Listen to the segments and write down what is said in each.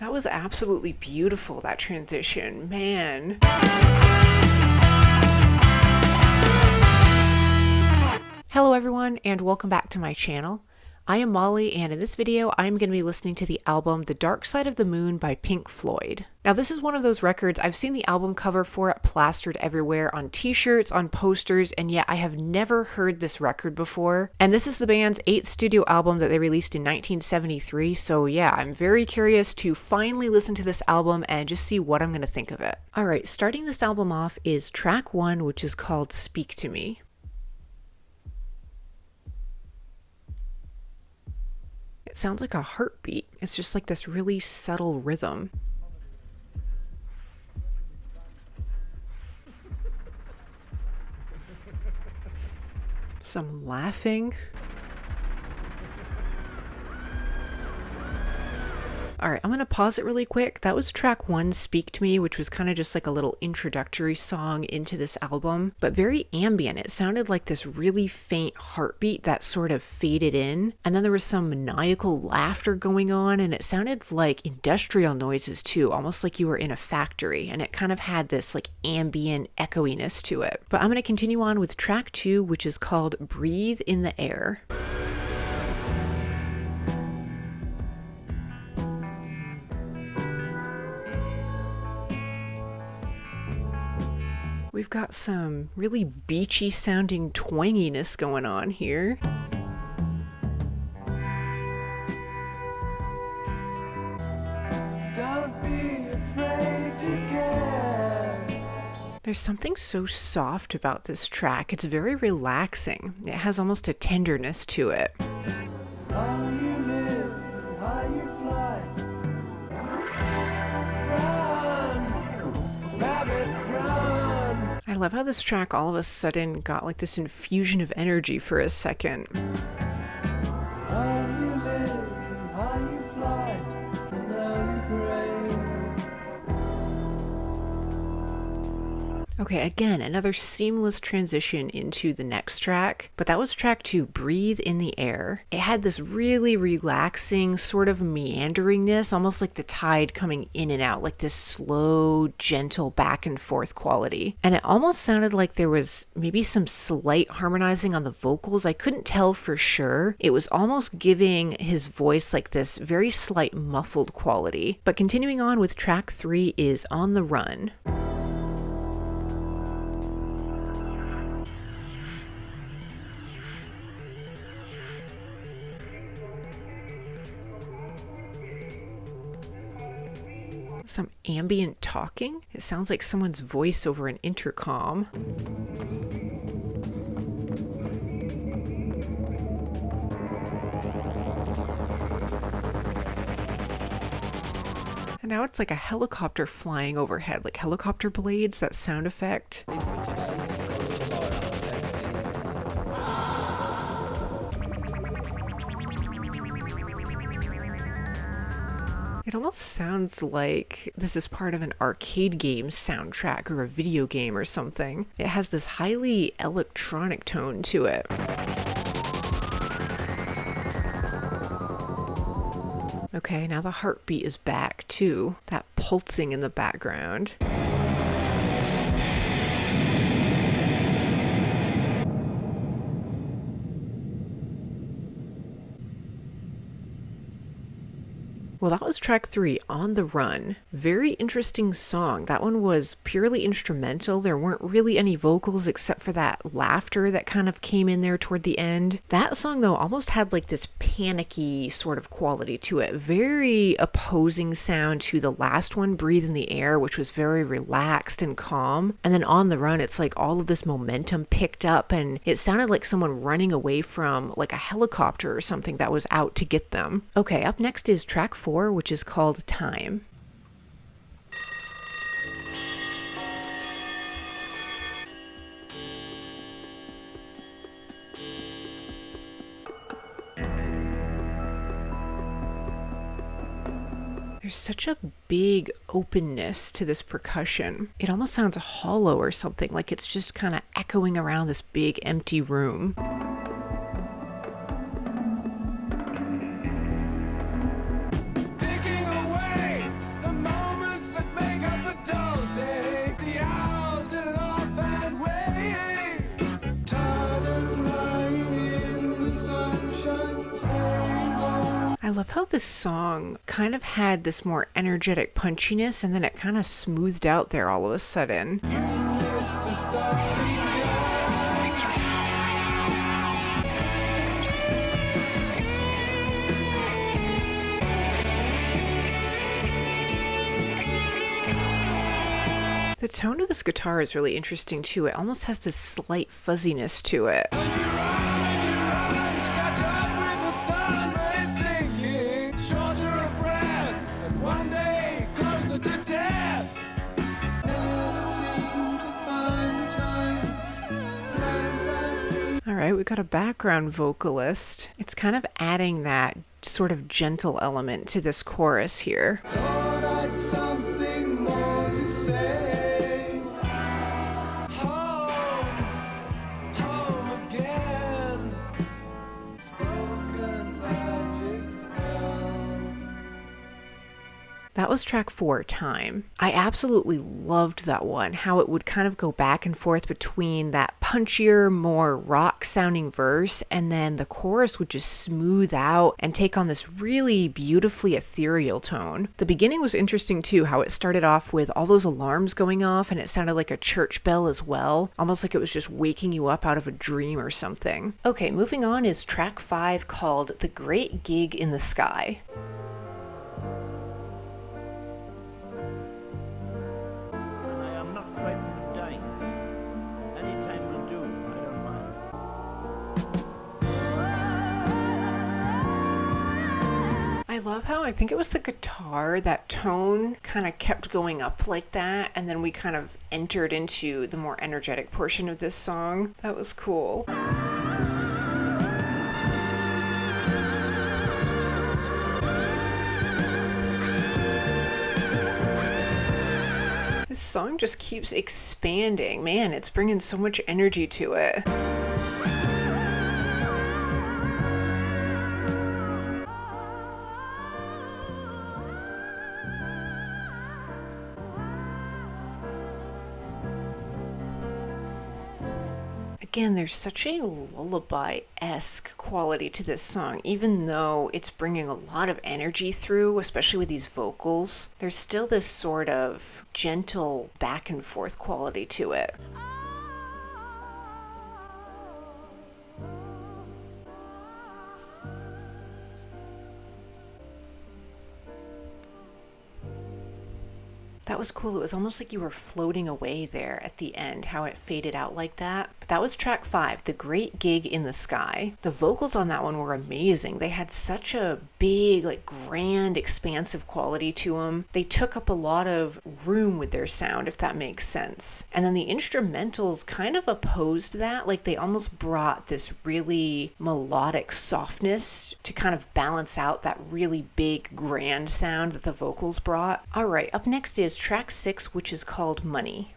That was absolutely beautiful, that transition, man. Hello everyone, and welcome back to my channel. I am Molly, and in this video I'm going to be listening to the album The Dark Side of the Moon by Pink Floyd. Now this is one of those records I've seen the album cover for it plastered everywhere on t-shirts, on posters, and yet I have never heard this record before. And this is the band's 8th studio album that they released in 1973, so yeah, I'm very curious to finally listen to this album and just see what I'm going to think of it. Alright, starting this album off is track 1, which is called Speak to Me. It sounds like a heartbeat. It's just like this really subtle rhythm. Some laughing. Alright, I'm going to pause it really quick. That was track 1, Speak to Me, which was kind of just like a little introductory song into this album, but very ambient. It sounded like this really faint heartbeat that sort of faded in, and then there was some maniacal laughter going on, and it sounded like industrial noises too, almost like you were in a factory, and it kind of had this like ambient echoiness to it. But I'm going to continue on with track 2, which is called Breathe in the Air. We've got some really beachy sounding twanginess going on here. Don't be afraid to care. There's something so soft about this track. It's very relaxing. It has almost a tenderness to it. How you live, how you fly. Run, rabbit, run. I love how this track all of a sudden got like this infusion of energy for a second. How you live, how you fly, and how you pray. Okay, again, another seamless transition into the next track, but that was track 2, Breathe in the Air. It had this really relaxing sort of meanderingness, almost like the tide coming in and out, like this slow, gentle back and forth quality. And it almost sounded like there was maybe some slight harmonizing on the vocals. I couldn't tell for sure. It was almost giving his voice like this very slight muffled quality. But continuing on with track 3 is On the Run. Some ambient talking. It sounds like someone's voice over an intercom. And now it's like a helicopter flying overhead, like helicopter blades, that sound effect. It almost sounds like this is part of an arcade game soundtrack or a video game or something. It has this highly electronic tone to it. Okay, now the heartbeat is back too, that pulsing in the background. Well, that was track 3, On the Run. Very interesting song. That one was purely instrumental. There weren't really any vocals except for that laughter that kind of came in there toward the end. That song, though, almost had like this panicky sort of quality to it. Very opposing sound to the last one, Breathe in the Air, which was very relaxed and calm. And then On the Run, it's like all of this momentum picked up, and it sounded like someone running away from like a helicopter or something that was out to get them. Okay, up next is track 4, which is called Time. There's such a big openness to this percussion. It almost sounds hollow or something, like it's just kind of echoing around this big empty room. Taking away love how this song kind of had this more energetic punchiness and then it kind of smoothed out there all of a sudden. The tone of this guitar is really interesting too. It almost has this slight fuzziness to it. All right, we've got a background vocalist. It's kind of adding that sort of gentle element to this chorus here. That was track 4, Time. I absolutely loved that one, how it would kind of go back and forth between that punchier, more rock-sounding verse, and then the chorus would just smooth out and take on this really beautifully ethereal tone. The beginning was interesting too, how it started off with all those alarms going off, and it sounded like a church bell as well, almost like it was just waking you up out of a dream or something. Okay, moving on is track 5 called The Great Gig in the Sky. I love how I think it was the guitar, that tone kind of kept going up like that, and then we kind of entered into the more energetic portion of this song. That was cool. This song just keeps expanding. Man, it's bringing so much energy to it. Again, there's such a lullaby-esque quality to this song. Even though it's bringing a lot of energy through, especially with these vocals, there's still this sort of gentle back and forth quality to it. That was cool. It was almost like you were floating away there at the end, how it faded out like that. But that was track 5, The Great Gig in the Sky. The vocals on that one were amazing. They had such a big, like grand, expansive quality to them. They took up a lot of room with their sound, if that makes sense. And then the instrumentals kind of opposed that. Like they almost brought this really melodic softness to kind of balance out that really big, grand sound that the vocals brought. All right, up next is track 6, which is called Money.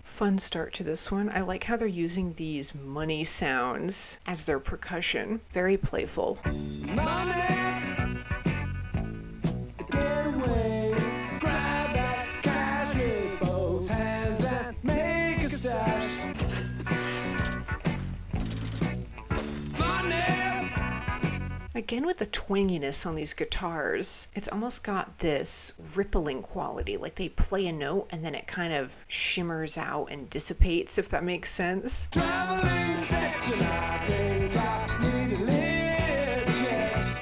Fun start to this one. I like how they're using these money sounds as their percussion. Very playful. Money! Again, with the twanginess on these guitars, it's almost got this rippling quality, like they play a note and then it kind of shimmers out and dissipates, if that makes sense. Traveling section, I think I need a little jet.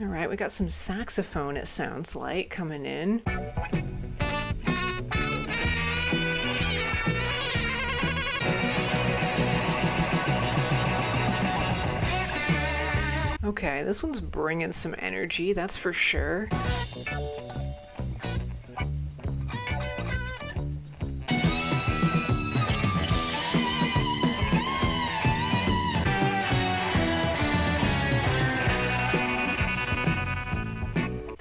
All right, we got some saxophone, it sounds like, coming in. Okay, this one's bringing some energy, that's for sure.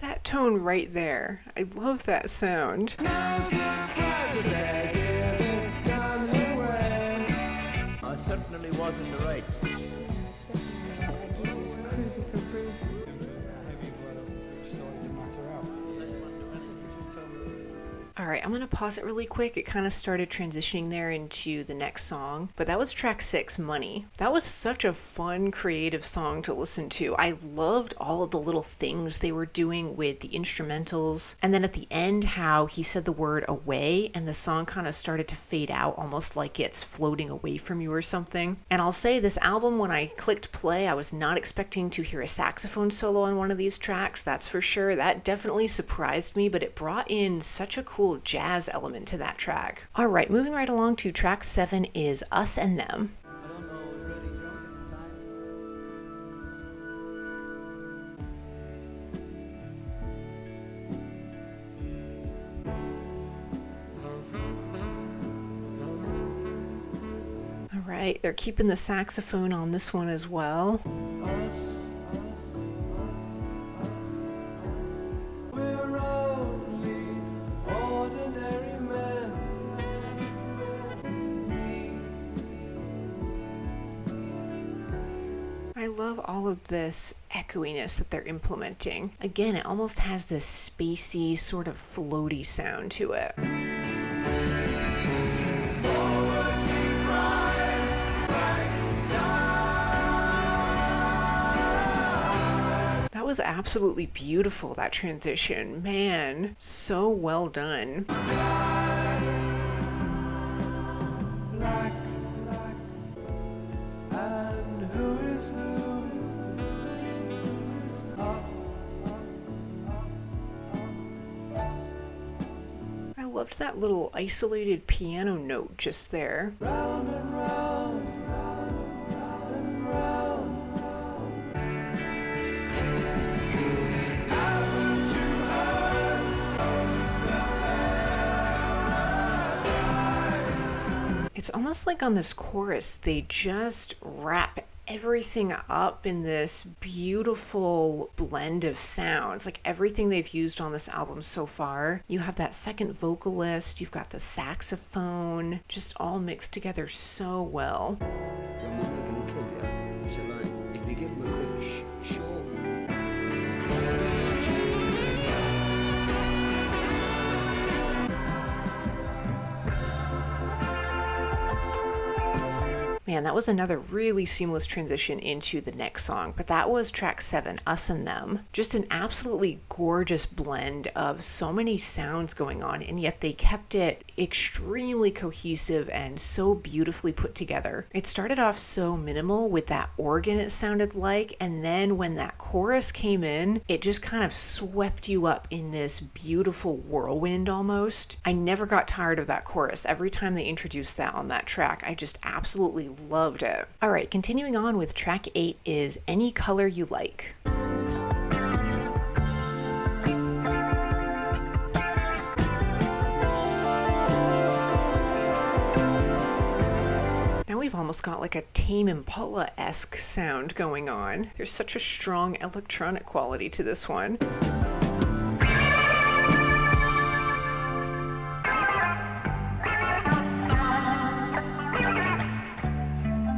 That tone right there, I love that sound. No surprise that they're giving none away. I certainly was in the right. For bruising. Heavy blood starting to matter out. All right, I'm going to pause it really quick. It kind of started transitioning there into the next song, but that was track 6, Money. That was such a fun, creative song to listen to. I loved all of the little things they were doing with the instrumentals. And then at the end, how he said the word away and the song kind of started to fade out, almost like it's floating away from you or something. And I'll say this album, when I clicked play, I was not expecting to hear a saxophone solo on one of these tracks, that's for sure. That definitely surprised me, but it brought in such a cool jazz element to that track. All right, moving right along to track 7 is Us and Them. I don't know, I was really drunk at the time. All right, they're keeping the saxophone on this one as well. I love all of this echoiness that they're implementing. Again, it almost has this spacey, sort of floaty sound to it. That was absolutely beautiful, that transition. Man, so well done. I loved that little isolated piano note just there. Round and round, round, round and round, round. Haven't you heard us? It's almost like on this chorus, they just wrap everything up in this beautiful blend of sounds. Like everything they've used on this album so far. You have that second vocalist, you've got the saxophone, just all mixed together so well. Then they're gonna kill you. So like, if you give them a quick short. Man, that was another really seamless transition into the next song, but that was track 7, Us and Them. Just an absolutely gorgeous blend of so many sounds going on, and yet they kept it extremely cohesive and so beautifully put together. It started off so minimal with that organ, it sounded like, and then when that chorus came in, it just kind of swept you up in this beautiful whirlwind almost. I never got tired of that chorus. Every time they introduced that on that track, I just absolutely loved it. All right, continuing on with track 8 is Any Color You Like. Now we've almost got like a Tame Impala-esque sound going on. There's such a strong electronic quality to this one.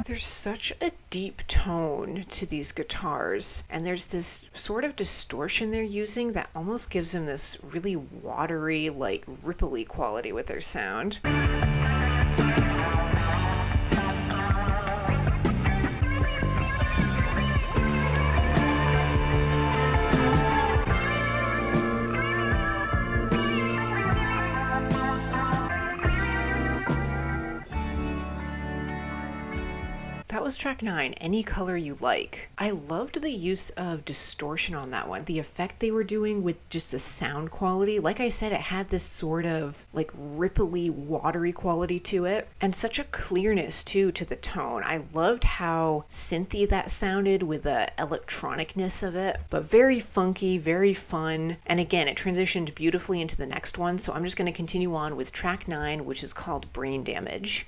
There's such a deep tone to these guitars, and there's this sort of distortion they're using that almost gives them this really watery, like ripply quality with their sound. That was track 9, Any Color You Like. I loved the use of distortion on that one. The effect they were doing with just the sound quality. Like I said, it had this sort of like ripply, watery quality to it. And such a clearness too to the tone. I loved how synthy that sounded with the electronicness of it. But very funky, very fun. And again, it transitioned beautifully into the next one. So I'm just going to continue on with track 9, which is called Brain Damage.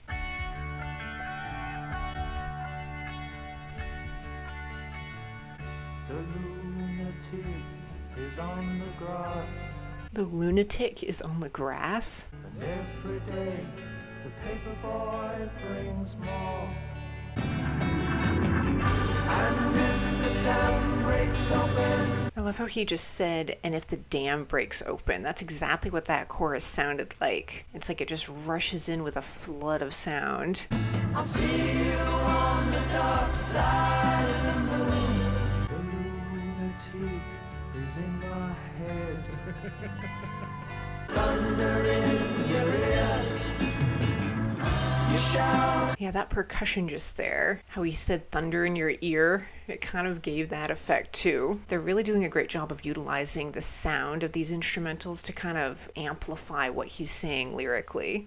The lunatic is on the grass, The lunatic is on the grass. and every day the paper boy brings more. And if the dam breaks open, I love how he just said, and if the dam breaks open. That's exactly what that chorus sounded like. It's like it just rushes in with a flood of sound. I'll see you on the dark side of the moon. The lunatic is in my head. Thunder in your ear. You shout. Yeah, that percussion just there, how he said thunder in your ear, it kind of gave that effect too. They're really doing a great job of utilizing the sound of these instrumentals to kind of amplify what he's saying lyrically.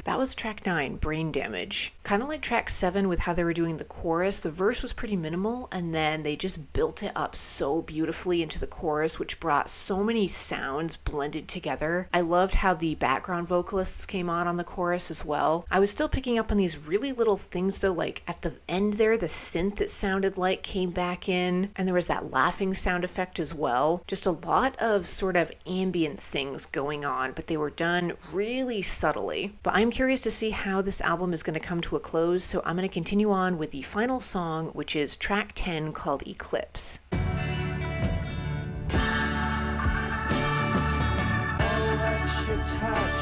That was track 9, Brain Damage. Kind of like track 7 with how they were doing the chorus. The verse was pretty minimal, and then they just built it up so beautifully into the chorus, which brought so many sounds blended together. I loved how the background vocalists came on the chorus as well. I was still picking up on these really little things though, like at the end there, the synth that sounded like came back in, and there was that laughing sound effect as well. Just a lot of sort of ambient things going on, but they were done really subtly. But I'm curious to see how this album is going to come to a close, so I'm going to continue on with the final song, which is track 10 called Eclipse. All that you touch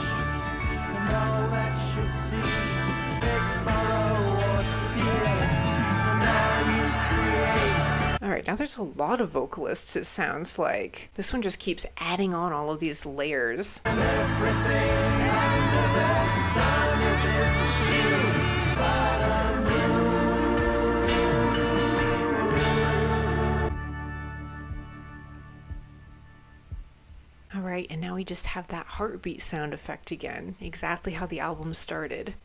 and all that you see, big borrow or steal, and now you create. Alright, now there's a lot of vocalists, it sounds like. This one just keeps adding on all of these layers. And everything under the sun is in you, but I'm Alright, and now we just have that heartbeat sound effect again, exactly how the album started.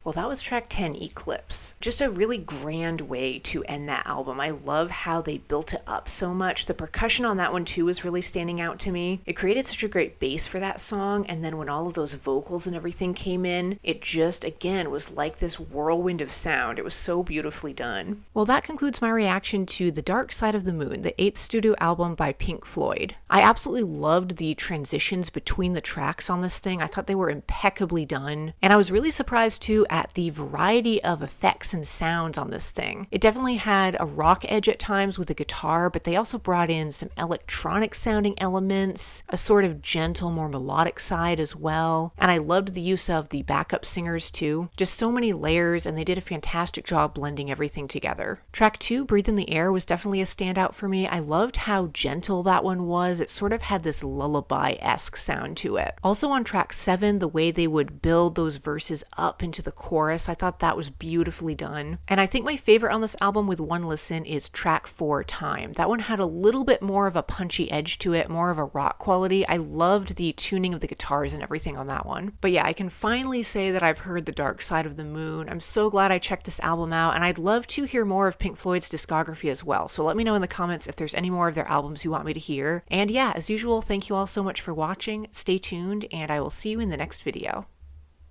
Well, that was track 10, Eclipse. Just a really grand way to end that album. I love how they built it up so much. The percussion on that one too was really standing out to me. It created such a great bass for that song, and then when all of those vocals and everything came in, it just, again, was like this whirlwind of sound. It was so beautifully done. Well, that concludes my reaction to The Dark Side of the Moon, the 8th studio album by Pink Floyd. I absolutely loved the transitions between the tracks on this thing. I thought they were impeccably done, and I was really surprised too at the variety of effects and sounds on this thing. It definitely had a rock edge at times with the guitar, but they also brought in some electronic sounding elements, a sort of gentle, more melodic side as well. And I loved the use of the backup singers too. Just so many layers, and they did a fantastic job blending everything together. Track 2, Breathe in the Air, was definitely a standout for me. I loved how gentle that one was. It sort of had this lullaby-esque sound to it. Also on track 7, the way they would build those verses up into the chorus, I thought that was beautifully done. And I think my favorite on this album with one listen is track 4, Time. That one had a little bit more of a punchy edge to it, more of a rock quality. I loved the tuning of the guitars and everything on that one. But yeah, I can finally say that I've heard The Dark Side of the Moon. I'm so glad I checked this album out, and I'd love to hear more of Pink Floyd's discography as well. So let me know in the comments if there's any more of their albums you want me to hear. And yeah, as usual, thank you all so much for watching. Stay tuned, and I will see you in the next video.